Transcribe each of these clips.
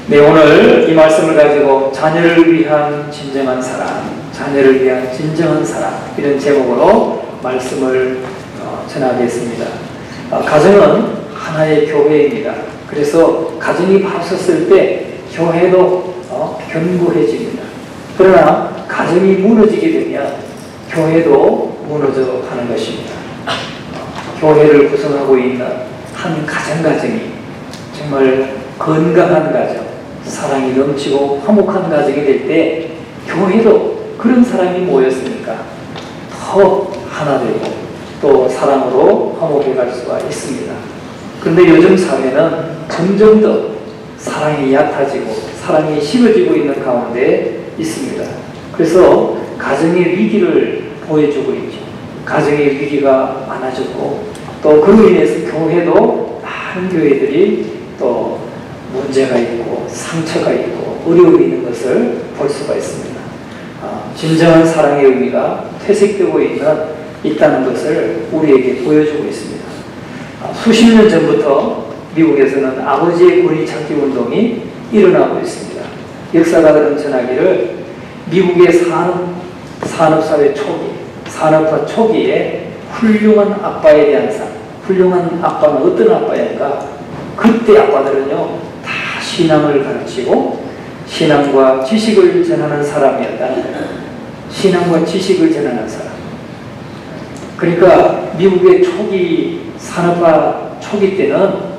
네, 오늘 이 말씀을 가지고 자녀를 위한 진정한 사랑, 자녀를 위한 진정한 사랑, 이런 제목으로 말씀을 전하겠습니다. 가정은 하나의 교회입니다. 그래서 가정이 바뀌었을 때 교회도 견고해집니다. 그러나 가정이 무너지게 되면 교회도 무너져 가는 것입니다. 교회를 구성하고 있는 한 가정이 정말 건강한 가정, 사랑이 넘치고 화목한 가정이 될 때 교회도 그런 사람이 모였으니까 더 하나 되고 또 사랑으로 화목해 갈 수가 있습니다. 그런데 요즘 사회는 점점 더 사랑이 얕아지고 사랑이 식어지고 있는 가운데 있습니다. 그래서 가정의 위기를 보여주고 있죠. 가정의 위기가 많아졌고 또 그로 인해서 교회도 많은 교회들이 또 문제가 있고 상처가 있고 어려움이 있는 것을 볼 수가 있습니다. 진정한 사랑의 의미가 퇴색되고 있다는 것을 우리에게 보여주고 있습니다. 수십 년 전부터 미국에서는 아버지의 권위 찾기 운동이 일어나고 있습니다. 역사가들은 전하기를 미국의 산업사회 초기, 산업화 초기에 훌륭한 아빠에 대한 상, 훌륭한 아빠는 어떤 아빠인가? 그때 아빠들은요, 다 신앙을 가르치고 신앙과 지식을 전하는 사람이었다는 거예요. 신앙과 지식을 전하는 사람. 그러니까 미국의 초기 산업화 초기 때는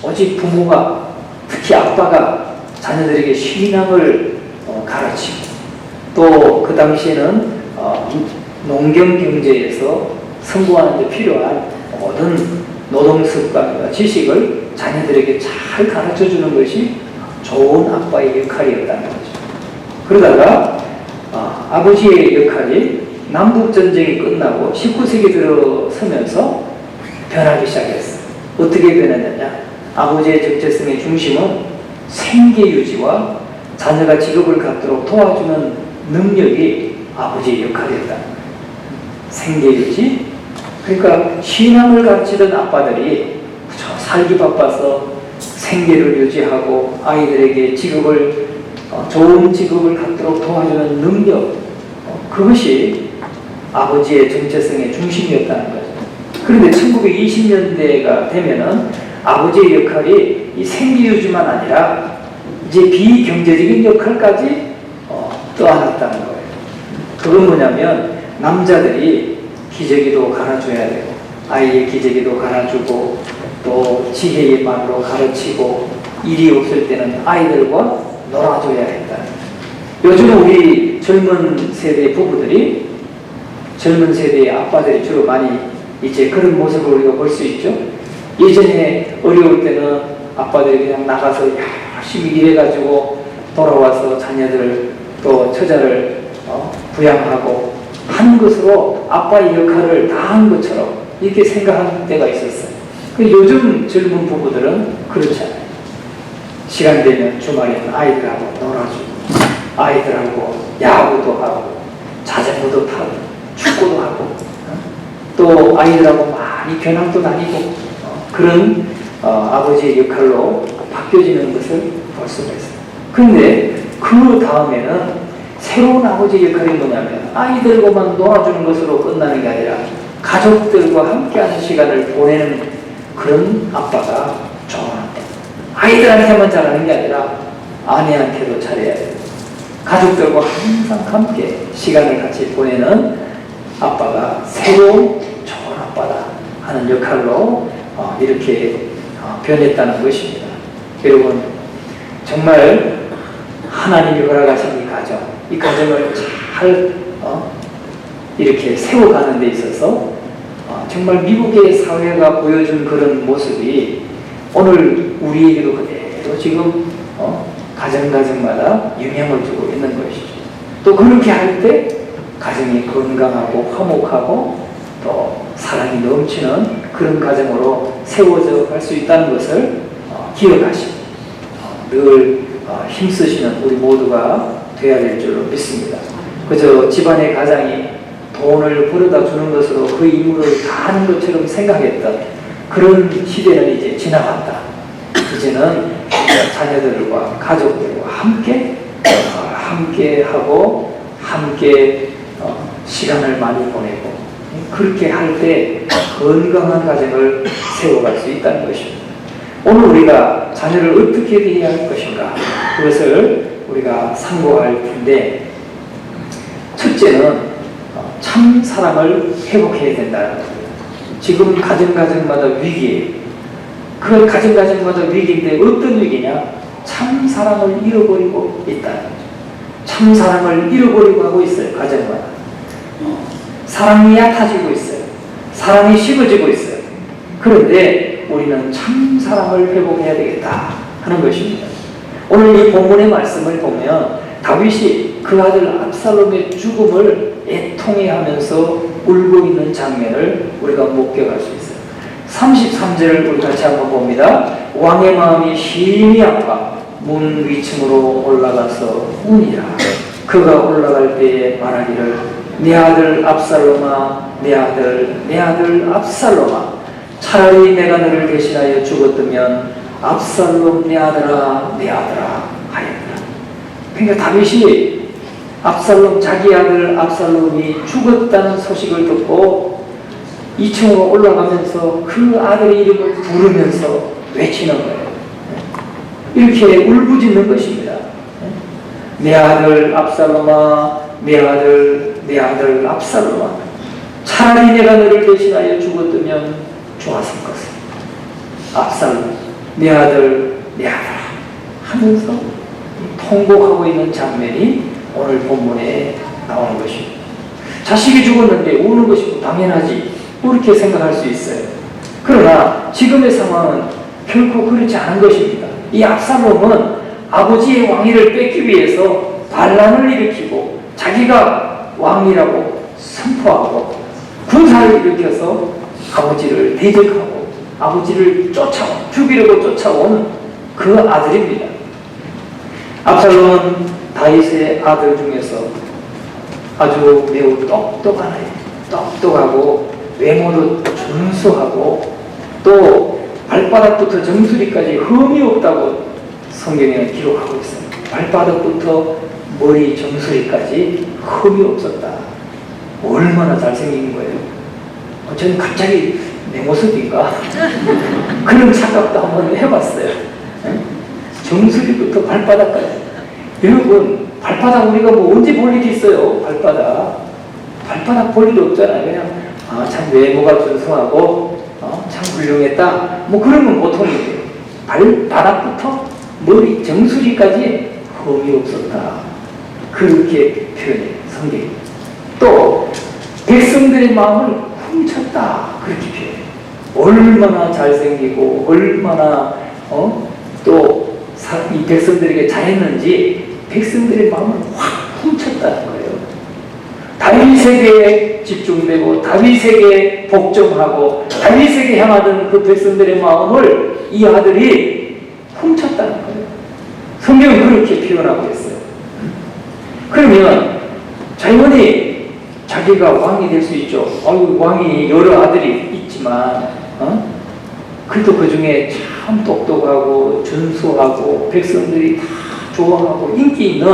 오직 부모가, 특히 아빠가 자녀들에게 신앙을 가르치고 또 그 당시에는 농경 경제에서 성공하는 데 필요한 모든 노동 습관과 지식을 자녀들에게 잘 가르쳐 주는 것이 좋은 아빠의 역할이었다는 거죠. 그러다가 아버지의 역할이 남북전쟁이 끝나고 19세기 들어서면서 변하기 시작했어요. 어떻게 변했느냐? 아버지의 정체성의 중심은 생계유지와 자녀가 직업을 갖도록 도와주는 능력이 아버지의 역할이었다는 거예요. 생계유지? 그러니까 신앙을 가르치던 아빠들이 살기 바빠서 생계를 유지하고 아이들에게 좋은 직업을 갖도록 도와주는 능력, 그것이 아버지의 정체성의 중심이었다는 거죠. 그런데 1920년대가 되면은 아버지의 역할이 이 생계유지만 아니라 이제 비경제적인 역할까지 떠안았다는 거예요. 그건 뭐냐면 남자들이 기저귀도 갈아줘야 되고 아이의 기저귀도 갈아주고 또 지혜의 말로 가르치고 일이 없을 때는 아이들과 놀아줘야 했다는 거예요. 요즘 우리 젊은 세대 부부들이, 젊은 세대의 아빠들이 주로 많이 이제 그런 모습을 우리가 볼 수 있죠. 예전에 어려울 때는 아빠들이 그냥 나가서 열심히 일해가지고 돌아와서 자녀들 또 처자를 부양하고 하는 것으로 아빠의 역할을 다 한 것처럼 이렇게 생각하는 때가 있었어요. 요즘 젊은 부부들은 그렇지 않아요. 시간 되면 주말에는 아이들하고 놀아주고 아이들하고 야구도 하고 자전거도 타고 축구도 하고 또 아이들하고 많이 견학도 다니고 그런 아버지의 역할로 바뀌어지는 것을 볼 수가 있어요. 그런데 그 다음에는 새로운 아버지의 역할이 뭐냐면 아이들과만 놀아주는 것으로 끝나는 게 아니라 가족들과 함께하는 시간을 보내는 그런 아빠가 좋은 아빠. 아이들한테만 잘하는 게 아니라 아내한테도 잘해야 돼요. 가족들과 항상 함께 시간을 같이 보내는 아빠가 새로운 좋은 아빠다 하는 역할로 이렇게 변했다는 것입니다. 여러분, 정말 하나님이 허락하신 이 가정을 잘 이렇게 세워가는 데 있어서 정말 미국의 사회가 보여준 그런 모습이 오늘 우리에게도 그대로 지금 가정마다 영향을 주고 있는 것이죠. 또 그렇게 할 때 가정이 건강하고 화목하고 또 사랑이 넘치는 그런 가정으로 세워져 갈 수 있다는 것을 기억하시고 늘 힘쓰시는 우리 모두가 되어야 될 줄로 믿습니다. 그저 집안의 가장이 돈을 벌어다 주는 것으로 그 임무를 다 하는 것처럼 생각했던 그런 시대는 이제 지나갔다. 이제는 자녀들과 가족들과 함께 하고 함께 시간을 많이 보내고 그렇게 할 때 건강한 가정을 세워갈 수 있다는 것입니다. 오늘 우리가 자녀를 어떻게 대해야 할 것인가 그것을 우리가 상고할 텐데 첫째는 참 사랑을 회복해야 된다는 겁니다. 지금 가정마다 위기예요. 그 가정마다 위기인데 어떤 위기냐? 참 사랑을 잃어버리고 있다는 거죠. 참 사랑을 잃어버리고 하고 있어요. 가정마다 사랑이 얕아지고 있어요. 사랑이 식어지고 있어요. 그런데 우리는 참 사랑을 회복해야 되겠다 하는 것입니다. 오늘 이 본문의 말씀을 보면 다윗이 그 아들 압살롬의 죽음을 애통해하면서 울고 있는 장면을 우리가 목격할 수 있어요. 33절을 우리 같이 한번 봅니다. 왕의 마음이 심히 아파 문 위층으로 올라가서 우니라. 그가 올라갈 때에 말하기를 내 아들 압살롬아 내 아들 압살롬아 차라리 내가 너를 대신하여 죽었다면 압살롬 내 아들아 하였더라. 그러니까 다윗이 자기 아들 압살롬이 죽었다는 소식을 듣고 2층으로 올라가면서 그 아들의 이름을 부르면서 외치는 거예요. 이렇게 울부짖는 것입니다. 내 아들 압살롬아 내 아들 압살롬아 차라리 내가 너를 대신하여 죽었다면 좋았을 것을 압살롬 내 아들 하면서 통곡하고 있는 장면이 오늘 본문에 나오는 것입니다. 자식이 죽었는데 우는 것이 당연하지 그렇게 생각할 수 있어요. 그러나 지금의 상황은 결코 그렇지 않은 것입니다. 이 압살롬은 아버지의 왕위를 뺏기 위해서 반란을 일으키고 자기가 왕이라고 선포하고 군사를 일으켜서 아버지를 대적하고 아버지를 죽이려고 쫓아온 그 아들입니다. 압살롬은 다윗의 아들 중에서 아주 매우 똑똑하고 외모도 준수하고 또 발바닥부터 정수리까지 흠이 없다고 성경에는 기록하고 있습니다. 발바닥부터 머리 정수리까지 흠이 없었다. 얼마나 잘생긴 거예요. 저는 갑자기 내 모습인가? 그런 착각도 한번 해봤어요. 정수리부터 발바닥까지. 여러분 발바닥 우리가 뭐 언제 볼 일이 있어요? 발바닥 볼 일 없잖아요. 그냥 참 외모가 준수하고 참 훌륭했다 뭐 그러면 보통이에요. 발바닥부터 머리 정수리까지 흠이 없었다 그렇게 표현해요. 성경이. 또 백성들의 마음을 훔쳤다 그렇게 표현해요. 얼마나 잘생기고 얼마나 또 이 백성들에게 잘했는지 백성들의 마음을 확 훔쳤다는 거예요. 다윗에게 집중되고 다윗에게 복종하고 다윗에게 향하던 그 백성들의 마음을 이 아들이 훔쳤다는 거예요. 성경은 그렇게 표현하고 있어요. 그러면 자연히 자기가 왕이 될 수 있죠. 왕이 여러 아들이 있지만 그래도 그 중에 참 똑똑하고 준수하고 백성들이 다 좋아하고 인기 있는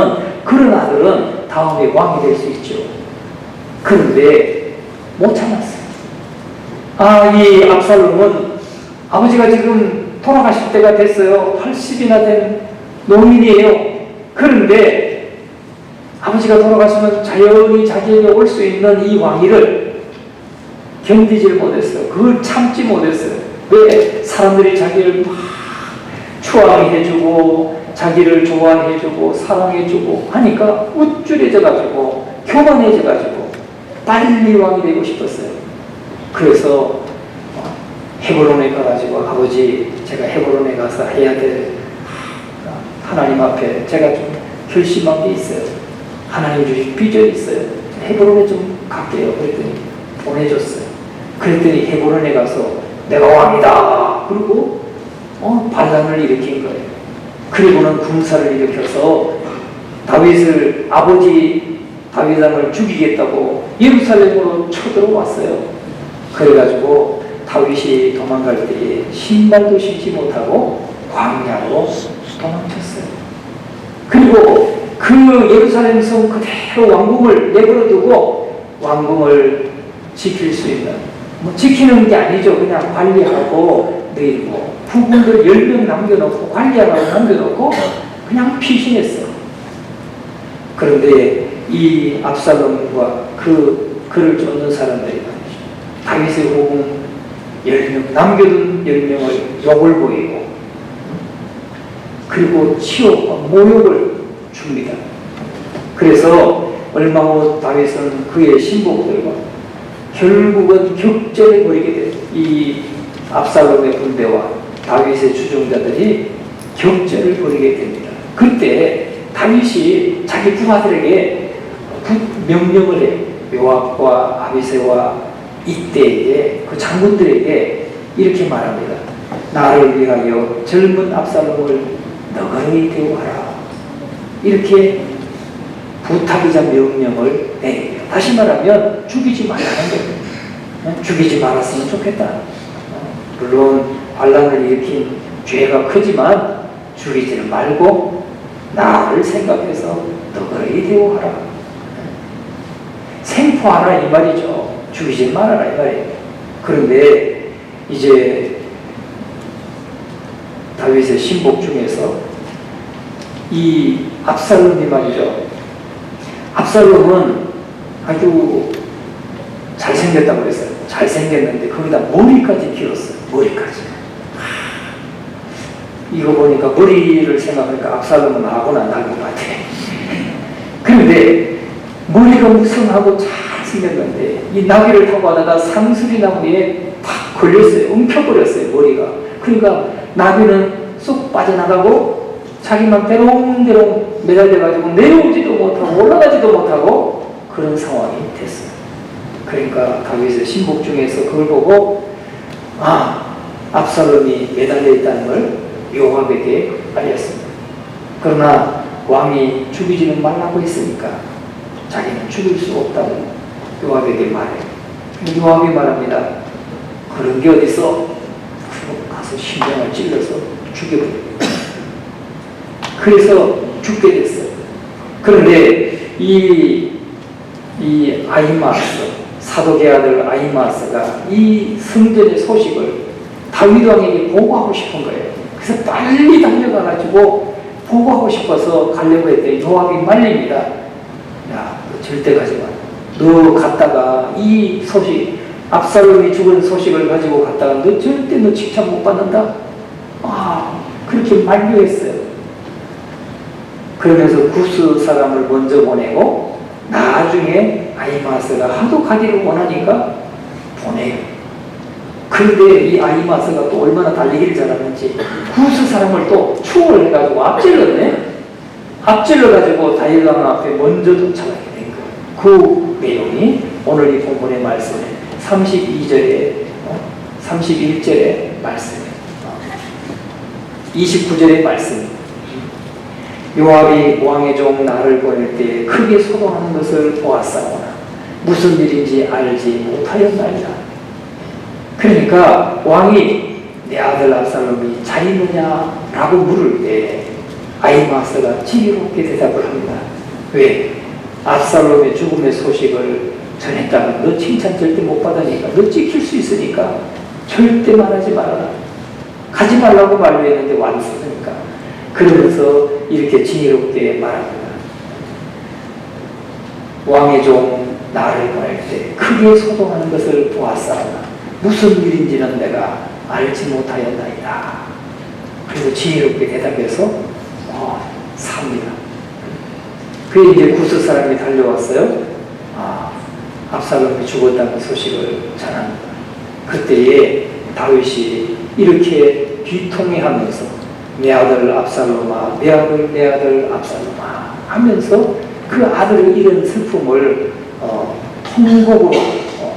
그런 아들은 다음에 왕이 될 수 있죠. 그런데 못 참았어요. 이 압살롬은 아버지가 지금 돌아가실 때가 됐어요. 80이나 된 노인이에요. 그런데 아버지가 돌아가시면 자연히 자기에게 올 수 있는 이 왕위를 견디질 못했어요. 그걸 참지 못했어요. 왜? 사람들이 자기를 막 추앙해주고 자기를 좋아해주고 사랑해주고 하니까 우쭐해져가지고 교만해져가지고 빨리 왕이 되고 싶었어요. 그래서 헤브론에 가가지고 아버지 제가 헤브론에 가서 해야 될 하나님 앞에 제가 좀 결심한 게 있어요. 하나님 주신 비전이 있어요. 헤브론에 좀 갈게요. 그랬더니 보내줬어요. 그랬더니 헤브론에 가서 내가 왕이다. 그리고 반란을 일으킨 거예요. 그리고는 군사를 일으켜서 다윗을 아버지 다윗 왕을 죽이겠다고 예루살렘으로 쳐들어왔어요. 그래가지고 다윗이 도망갈 때에 신발도 신지 못하고 광야로 도망쳤어요. 그리고 그 예루살렘 성 그대로 왕궁을 내버려두고 왕궁을 지킬 수 있는, 뭐 지키는 게 아니죠. 그냥 관리하고 내리고 부군들 10명 남겨놓고 관리하라고 남겨놓고 그냥 피신했어요. 그런데 이 압살롬과 그를 쫓는 사람들이 다윗의 호궁 10명, 남겨둔 10명을 욕을 보이고 그리고 치욕과 모욕을 줍니다. 그래서 얼마 후 다윗은 그의 신복들과 결국은 격전을 벌이게 돼요. 이 압살롬의 군대와 다윗의 추종자들이 격전을 벌이게 됩니다. 그때 다윗이 자기 부하들에게 명령을 해요. 요압과 아비새와 이때에게 그 장군들에게 이렇게 말합니다. 나를 위하여 젊은 압살롬을 너그러이 대우하라. 이렇게 부탁이자 명령을 내립니다. 다시 말하면 죽이지 말라는 거예요. 죽이지 말았으면 좋겠다. 물론 반란을 일으킨 죄가 크지만 죽이지는 말고 나를 생각해서 너그러이 대우하라. 생포하라 이 말이죠. 죽이지 말아라 이 말이에요. 그런데 이제 다윗의 신복 중에서 이 압살롬이 말이죠. 압살롬은 아주 잘생겼다고 그랬어요. 잘생겼는데 거기다 머리까지 길었어요. 머리까지. 이거 보니까 머리를 생각하니까 압살롬은 나하고는 안 닮은 것 같아. 그런데 머리가 무성하고 잘생겼는데 이 나귀를 타고 하다가 상수리 나무에 탁 걸렸어요. 엉켜버렸어요. 머리가. 그러니까 나귀는 쏙 빠져나가고 자기만 대롱대롱 매달려가지고 내려오지도 못하고 올라가지도 못하고 그런 상황이 됐어요. 그러니까 다윗의 신복 중에서 그걸 보고 압살롬이 매달려 있다는 걸 요압에게 알렸습니다. 그러나 왕이 죽이지는 말라고 했으니까 자기는 죽일 수 없다고 요압에게 말해요. 요압이 말합니다. 그런 게 어딨어? 가서 심장을 찔러서 죽여버려요. 그래서 죽게 됐어요. 그런데 이 아히마스, 사독의 아들 아히마스가 이 성전의 소식을 다윗 왕에게 보고하고 싶은 거예요. 그래서 빨리 달려가가지고 보고하고 싶어서 가려고 했더니 요압이 말립니다. 야, 너 절대 가지 마. 너 갔다가 이 소식, 압살롬이 죽은 소식을 가지고 갔다가 너 절대 너 칭찬 못 받는다. 그렇게 만류했어요. 그러면서 구스 사람을 먼저 보내고 나중에 아히마스가 하도 가기를 원하니까 보내요. 그런데 이 아히마스가 또 얼마나 달리기를 잘하는지 구스 사람을 또 추월 해가지고 앞질러가지고 다윗 왕 앞에 먼저 도착하게 된 거예요. 그 내용이 오늘 이 본문의 말씀에 32절에 31절의 말씀이에요. 29절의 말씀. 요압이 왕의 종 나를 보낼 때 크게 소동하는 것을 보았사오나 무슨 일인지 알지 못하였나이다. 그러니까 왕이 내 아들 압살롬이 잘 있느냐 라고 물을 때 아히마스가 지혜롭게 대답을 합니다. 왜? 압살롬의 죽음의 소식을 전했다면 너 칭찬 절대 못 받으니까 너 찍힐 수 있으니까 절대 말하지 말아라. 가지 말라고 말했는데 왔으니까. 그러면서 이렇게 지혜롭게 말합니다. 왕의 종 나를 보낼 때 크게 소동하는 것을 보았사오나 무슨 일인지는 내가 알지 못하였나이다. 그래서 지혜롭게 대답해서 삽니다. 그에 이제 구스 사람이 달려왔어요. 압살롬이 죽었다는 소식을 전합니다. 그때에 다윗이 이렇게 비통해하면서 내 아들 압살롬아, 내 아들 압살롬아 하면서 그 아들을 잃은 슬픔을 통곡으로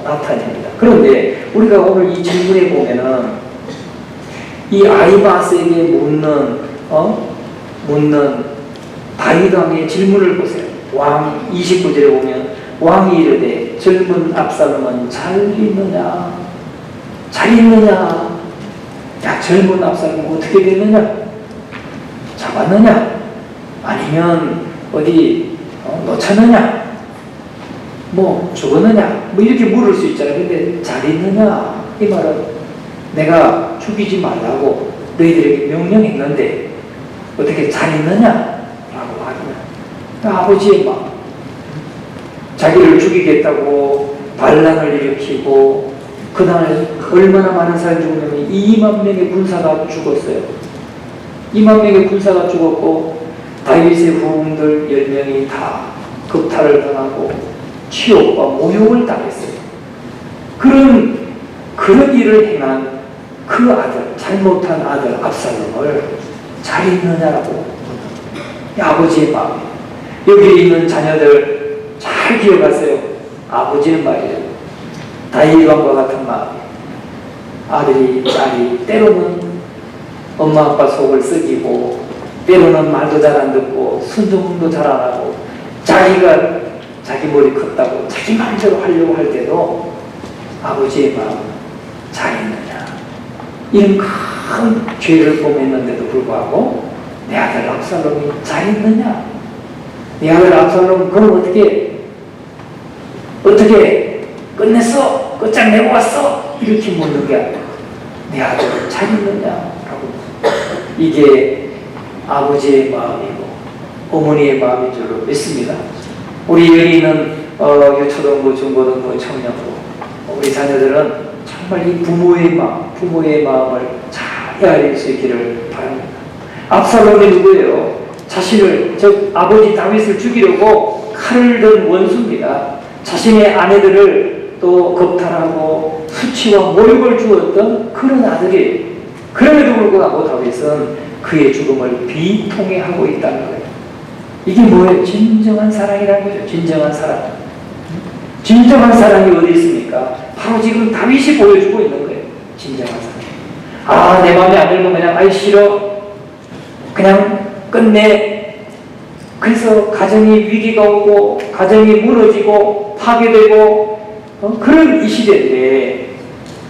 나타냅니다. 그런데 우리가 오늘 이 질문에 보면은 이 아히마스에게 묻는 다윗 왕의 질문을 보세요. 왕 29절에 보면 왕이 이르되 젊은 압살롬은 잘 있느냐? 잘 있느냐? 야, 젊은 압살롬 어떻게 됐느냐? 잡았느냐? 아니면 어디 놓쳤느냐? 뭐 죽었느냐? 뭐 이렇게 물을 수 있잖아요. 근데 잘 있느냐? 이 말은 내가 죽이지 말라고 너희들에게 명령했는데 어떻게 잘 있느냐? 라고 하면 아버지의 마음, 자기를 죽이겠다고 반란을 일으키고 그날 얼마나 많은 사람이 죽었냐면 2만 명의 군사가 죽었어요. 2만 명의 군사가 죽었고 다윗의 후궁들 10명이 다 겁탈을 당하고 치욕과 모욕을 당했어요. 그런 일을 행한 그 아들, 잘못한 아들 압살롬을 잘 있느냐라고 아버지의 마음. 여기 있는 자녀들 잘 기억하세요. 아버지의 말이에요. 다윗 왕과 같은 마음. 아들이, 딸이 때로는 엄마 아빠 속을 썩이고 때로는 말도 잘 안 듣고 순종도 잘 안 하고 자기가 자기 머리 컸다고 자기 마음대로 하려고 할 때도 아버지의 마음 잘 있느냐. 이런 큰 죄를 범했는데도 불구하고 내 아들 압살롬이 잘 있느냐. 내 아들 압살롬 그럼 어떻게 끝냈어? 끝장내고 왔어? 이렇게 묻는 게 아니라 내 아들 잘 있느냐라고. 이게 아버지의 마음이고 어머니의 마음인 줄로 믿습니다. 우리 여기 있는 유초등부, 중고등부, 청년부 우리 자녀들은 정말 이 부모의 마음을 잘 헤아릴 수 있기를 바랍니다. 압살롬이 누구예요? 자신을, 즉 아버지 다윗을 죽이려고 칼을 든 원수입니다. 자신의 아내들을 또 겁탈하고 수치와 모욕을 주었던 그런 아들이, 그럼에도 불구하고 다윗은 그의 죽음을 비통해하고 있다는 거예요. 이게 뭐예요? 진정한 사랑이라는 거죠. 진정한 사랑. 진정한 사랑이 어디 있습니까? 바로 지금 다윗이 보여주고 있는 거예요. 진정한 사랑. 내 마음에 안 들면 그냥 아이 싫어. 그냥 끝내. 그래서 가정이 위기가 오고 가정이 무너지고 파괴되고 그런 이 시대인데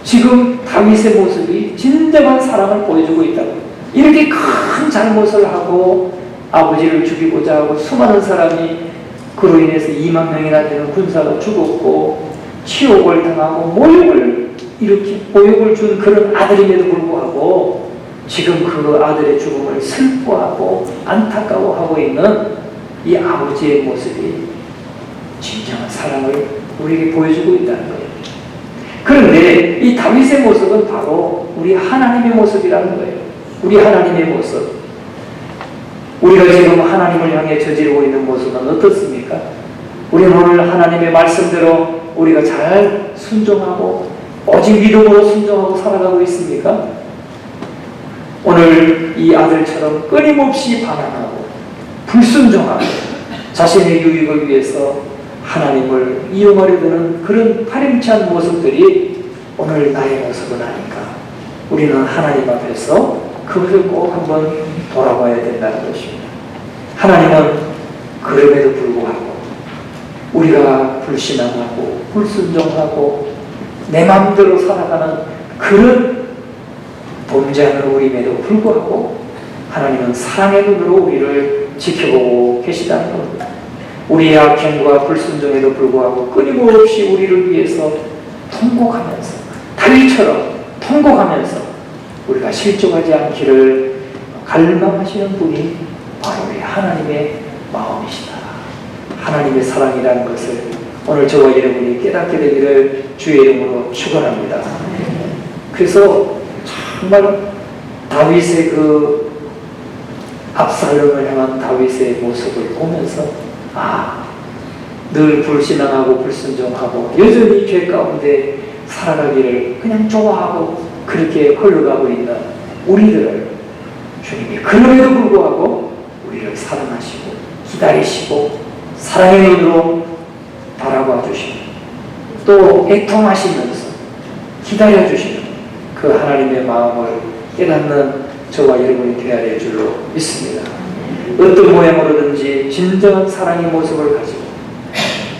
지금 다윗의 모습이 진정한 사랑을 보여주고 있다고. 이렇게 큰 잘못을 하고 아버지를 죽이고자 하고 수많은 사람이 그로 인해서 2만 명이나 되는 군사가 죽었고 치욕을 당하고 모욕을 준 그런 아들임에도 불구하고 지금 그 아들의 죽음을 슬퍼하고 안타까워하고 있는 이 아버지의 모습이 진정한 사랑을 우리에게 보여주고 있다는 거예요. 그런데 이 다윗의 모습은 바로 우리 하나님의 모습이라는 거예요. 우리 하나님의 모습. 우리가 지금 하나님을 향해 저지르고 있는 모습은 어떻습니까? 우리는 오늘 하나님의 말씀대로 우리가 잘 순종하고 오직 믿음으로 순종하고 살아가고 있습니까? 오늘 이 아들처럼 끊임없이 반항하고 불순종하고 자신의 유익을 위해서 하나님을 이용하려 드는 그런 파렴치한 모습들이 오늘 나의 모습은 아닌가. 우리는 하나님 앞에서 그것을 꼭 한번 돌아봐야 된다는 것입니다. 하나님은 그럼에도 불구하고 우리가 불신앙하고 불순종하고 내 마음대로 살아가는 그런 범죄하는 우리임에도 불구하고 하나님은 사랑의 눈으로 우리를 지켜보고 계시다는 겁니다. 우리의 악행과 불순종에도 불구하고 끊임없이 우리를 위해서 통곡하면서 다윗처럼 통곡하면서 우리가 실족하지 않기를 갈망하시는 분이 바로 우리 하나님의 마음이시다. 하나님의 사랑이라는 것을 오늘 저와 여러분이 깨닫게 되기를 주의 이름으로 축원합니다. 그래서 정말 다윗의 그 압살롬을 향한 다윗의 모습을 보면서 늘 불신앙하고 불순종하고 여전히 죄 가운데 살아가기를 그냥 좋아하고 그렇게 흘러가고 있는 우리들을 주님이 그럼에도 불구하고 우리를 사랑하시고 기다리시고 사랑의 눈으로 바라봐 주시고 또 애통하시면서 기다려 주시는 그 하나님의 마음을 깨닫는 저와 여러분이 되어야 될 줄로 믿습니다. 어떤 모양으로든지 진정한 사랑의 모습을 가지고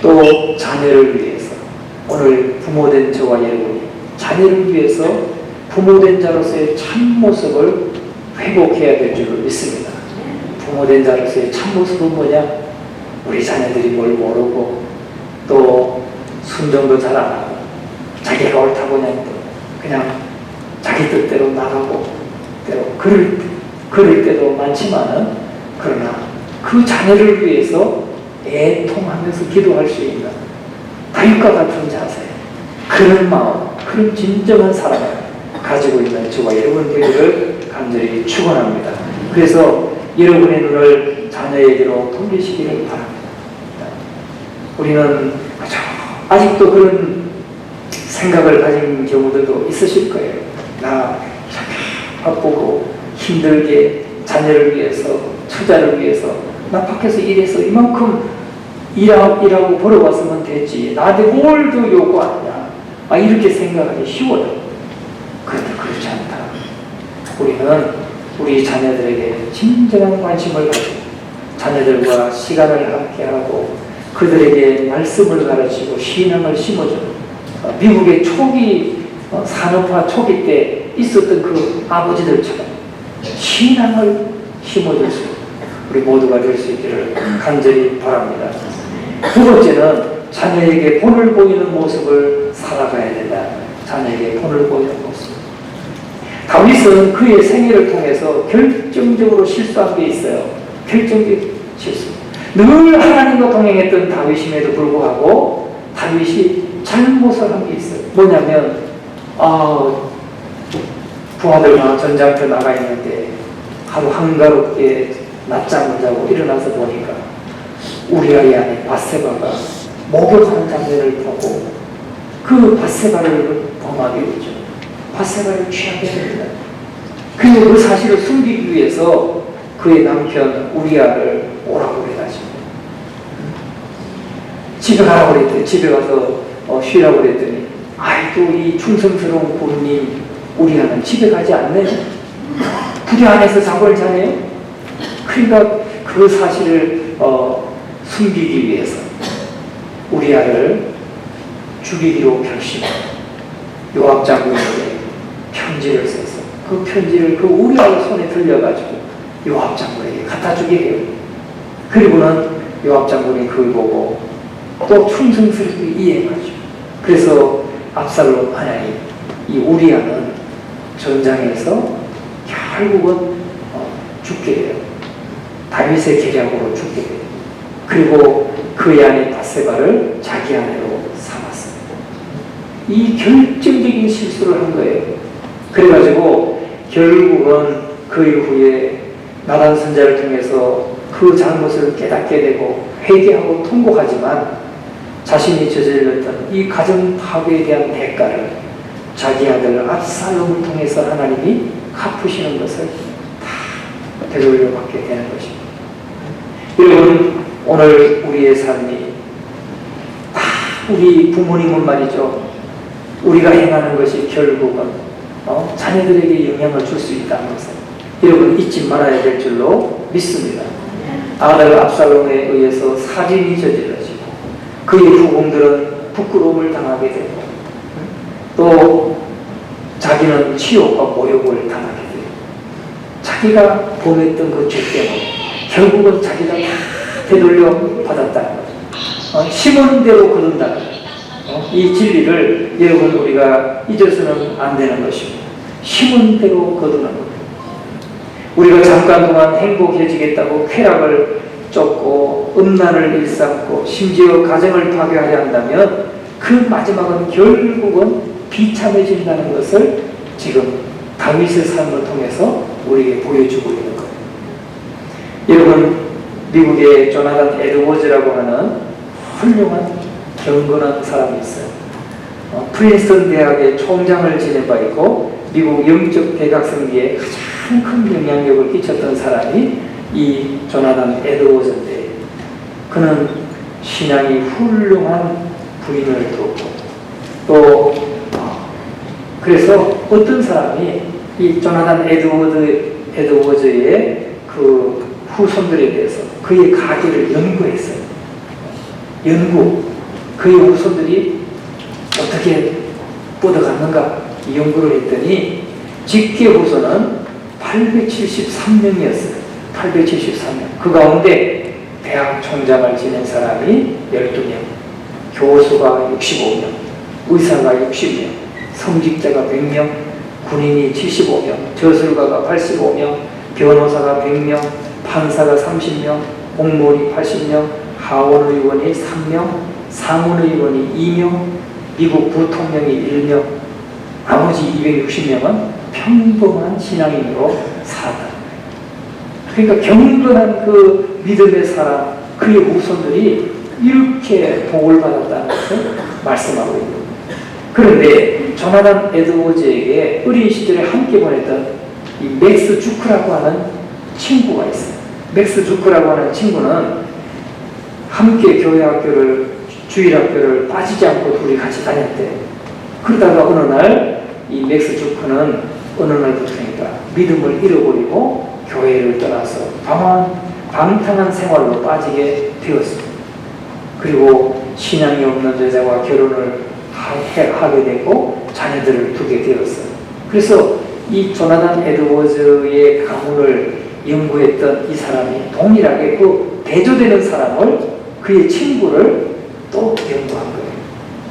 또 자녀를 위해서 오늘 부모된 저와 여러분이 자녀를 위해서 부모된 자로서의 참모습을 회복해야 될 줄로 믿습니다. 부모된 자로서의 참모습은 뭐냐? 우리 자녀들이 뭘 모르고 또 순종도 잘 안 하고 자기가 옳다고 그냥 자기 뜻대로 나가고 때로 그럴 때도 많지만은 그러나 그 자녀를 위해서 애통하면서 기도할 수 있는 다윗과 같은 자세, 그런 마음, 그런 진정한 사랑을 가지고 있는 저와 여러분 되기를 간절히 축원합니다. 그래서 여러분의 눈을 자녀에게로 돌리시기를 바랍니다. 우리는 아직도 그런 생각을 가진 경우들도 있으실 거예요. 나 바쁘고 힘들게 자녀를 위해서, 처자를 위해서 나 밖에서 일해서 이만큼 일하고 벌어왔으면 됐지, 나한테 뭘 더 요구하냐, 이렇게 생각하기 쉬워요. 그런데 그렇지 않다. 우리는 우리 자녀들에게 진정한 관심을 가지고 자녀들과 시간을 함께하고 그들에게 말씀을 가르치고 신앙을 심어주는, 미국의 초기 산업화 초기 때 있었던 그 아버지들처럼 신앙을 심어줄 수 있는 우리 모두가 될 수 있기를 간절히 바랍니다. 두 번째는 자녀에게 본을 보이는 모습을 살아가야 된다. 자녀에게 본을 보이는 모습. 다윗은 그의 생애를 통해서 결정적으로 실수한 게 있어요. 결정적 실수. 늘 하나님과 동행했던 다윗임에도 불구하고 다윗이 잘못을 한 게 있어요. 뭐냐면 부하들과 전장터 나가 있는데 하루 한가롭게 낮잠을 자고 일어나서 보니까 우리아의 아내 밧세바가 목욕하는 장면을 보고 그 밧세바를 범하게 되죠. 밧세바를 취하게 됩니다. 그리고 그 사실을 숨기기 위해서 그의 남편 우리아를 오라고 해가지고 집에 가라고 그랬더니, 집에 가서 쉬라고 그랬더니 아이고 이 충성스러운 군인 우리아는 집에 가지 않네요. 부대 안에서 잠을 자네요. 그러니까 그 사실을 숨기기 위해서 우리아를 죽이기로 결심하고 요압 장군에게 편지를 써서 그 편지를 그 우리아 손에 들려가지고 요압 장군에게 갖다 주게 해요. 그리고는 요압 장군이 그걸 보고 또 충성스럽게 이행하죠. 그래서 압살롬 하나님, 이 우리아는 전장에서 결국은 죽게 돼요. 다윗의 계략으로 죽게 돼요. 그리고 그의 아내 밧세바를 자기 아내로 삼았습니다. 이 결정적인 실수를 한 거예요. 그래가지고 결국은 그 이후에 나단 선자를 통해서 그 잘못을 깨닫게 되고 회개하고 통곡하지만 자신이 저질렀던 이 가정 파괴에 대한 대가를 자기 아들 압살롬을 통해서 하나님이 갚으시는 것을 다 되돌려 받게 되는 것입니다. 여러분, 오늘 우리의 삶이 다 우리 부모님은 말이죠, 우리가 행하는 것이 결국은 자녀들에게 영향을 줄 수 있다는 것을 여러분 잊지 말아야 될 줄로 믿습니다. 아들 압살롬에 의해서 살인이 저질러지고 그의 후궁들은 부끄러움을 당하게 되고 또 자기는 치욕과 모욕을 당하게 돼요. 자기가 범했던 그 죄 때문에 결국은 자기가 다 되돌려 받았다는 거죠. 심은 대로 거둔다는 거죠. 이 진리를 여러분 우리가 잊어서는 안 되는 것입니다. 심은 대로 거두는 것. 우리가 잠깐 동안 행복해지겠다고 쾌락을 쫓고 음란을 일삼고 심지어 가정을 파괴하려 한다면 그 마지막은 결국은 비참해진다는 것을 지금 다윗의 삶을 통해서 우리에게 보여주고 있는 거예요. 여러분, 미국의 조나단 에드워즈라고 하는 훌륭한 경건한 사람이 있어요. 프린스턴 대학의 총장을 지낸 바 있고 미국 영적 대각성기에 가장 큰 영향력을 끼쳤던 사람이 이 조나단 에드워즈인데, 그는 신앙이 훌륭한 부인을 두었고 또 그래서 어떤 사람이 이 조나단 에드워즈의 그 후손들에 대해서 그의 가계를 연구했어요. 그의 후손들이 어떻게 뻗어갔는가, 이 연구를 했더니 직계 후손은 873명이었어요. 873명. 그 가운데 대학 총장을 지낸 사람이 12명, 교수가 65명, 의사가 60명, 성직자가 100명, 군인이 75명, 저술가가 85명, 변호사가 100명, 판사가 30명, 공무원이 80명, 하원의원이 3명, 상원의원이 2명, 미국 부통령이 1명, 나머지 260명은 평범한 신앙인으로 살았다. 그러니까 경건한 그 믿음의 사람, 그의 후손들이 이렇게 복을 받았다는 것을 말씀하고 있는 겁니다. 그런데 조나단 에드워즈에게 어린 시절에 함께 보냈던 이 맥스 주크라고 하는 친구가 있어요. 맥스 주크라고 하는 친구는 함께 교회학교를, 주일학교를 빠지지 않고 둘이 같이 다녔대. 그러다가 어느 날 이 맥스 주크는 어느 날부터니까 믿음을 잃어버리고 교회를 떠나서 방탕한 생활로 빠지게 되었습니다. 그리고 신앙이 없는 여자와 결혼을 하게 되고 자녀들을 두게 되었어요. 그래서 이 조나단 에드워즈의 가문을 연구했던 이 사람이 동일하게 그 대조되는 사람을, 그의 친구를 또 연구한 거예요.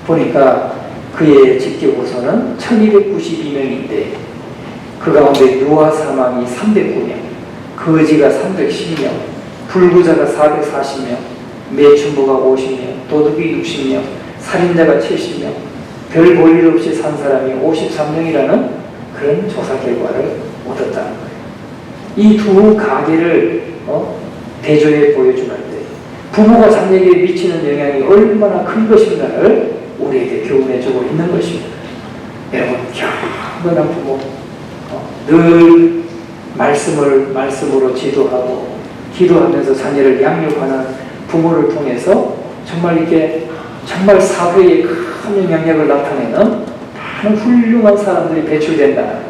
보니까 그의 직계 후손은 1292명인데 그 가운데 누아 사망이 309명, 거지가 310명, 불구자가 440명, 매춘부가 50명, 도둑이 60명, 살인자가 70명, 별 볼 일 없이 산 사람이 53명이라는 그런 조사 결과를 얻었다는 거예요. 이 두 가계를 대조해 보여주는데 부모가 자녀에게 미치는 영향이 얼마나 큰 것인가를 우리에게 교훈해주고 있는 것입니다. 여러분, 경건한 부모, 늘 말씀으로 지도하고 기도하면서 자녀를 양육하는 부모를 통해서 정말 이렇게 정말 사회에 큰 영향력을 나타내는 많은 훌륭한 사람들이 배출된다.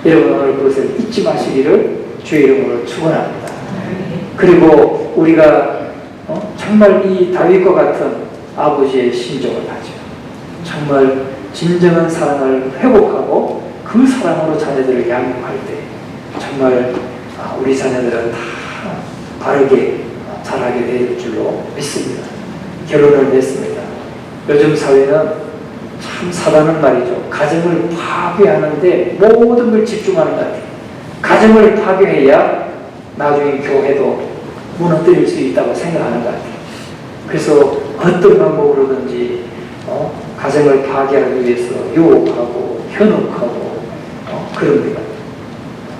여러분, 오늘 그것을 잊지 마시기를 주의 이름으로 축원합니다. 그리고 우리가 정말 이 다윗과 같은 아버지의 심정을 가지고 정말 진정한 사랑을 회복하고 그 사랑으로 자녀들을 양육할 때 정말 우리 자녀들은 다 바르게 자라게 될 줄로 믿습니다. 결론을 냈습니다. 요즘 사회는 참 사단은 말이죠. 가정을 파괴하는데 모든 걸 집중하는 것 같아요. 가정을 파괴해야 나중에 교회도 무너뜨릴 수 있다고 생각하는 것 같아요. 그래서 어떤 방법으로든지 가정을 파괴하기 위해서 유혹하고 현혹하고 그럽니다.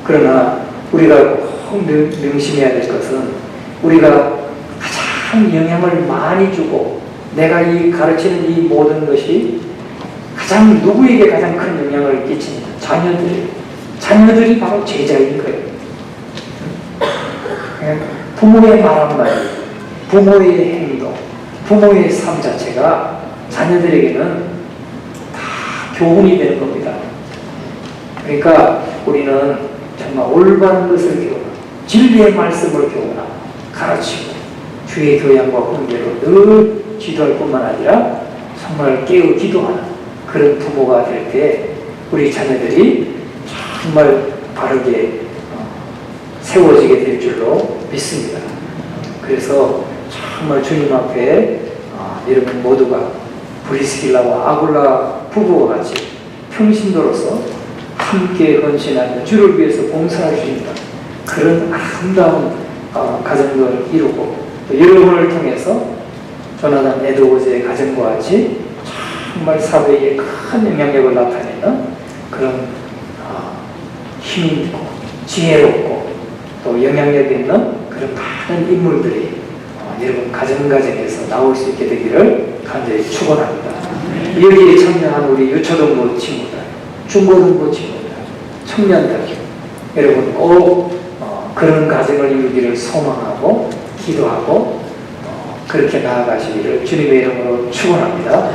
그러나 우리가 꼭 명심해야 될 것은 우리가 가장 영향을 많이 주고 내가 이 가르치는 이 모든 것이 누구에게 가장 큰 영향을 끼칩니다. 자녀들이 바로 제자인 거예요. 부모의 말 한마디, 부모의 행동, 부모의 삶 자체가 자녀들에게는 다 교훈이 되는 겁니다. 그러니까 우리는 정말 올바른 것을 교훈하고 진리의 말씀을 교훈하고 가르치고 주의 교양과 훈계로 늘 기도할 뿐만 아니라 정말 깨어 기도하는 그런 부모가 될 때 우리 자녀들이 정말 바르게 세워지게 될 줄로 믿습니다. 그래서 정말 주님 앞에 여러분 모두가 브리스길라와 아굴라 부부와 같이 평신도로서 함께 헌신하며 주를 위해서 봉사할 수 있는 그런 아름다운 가정을 이루고 또 여러분을 통해서 조나단 에드워즈의 가정과 같이 정말 사회에 큰 영향력을 나타내는 그런 힘있고 지혜롭고 또 영향력 있는 그런 많은 인물들이 여러분 가정에서 나올 수 있게 되기를 간절히 축원합니다. 여기에 참여한 우리 유초등부 친구들, 중고등부 친구들, 청년들 여러분 꼭 그런 가정을 이루기를 소망하고 기도하고 그렇게 나아가시기를 주님의 이름으로 축원합니다.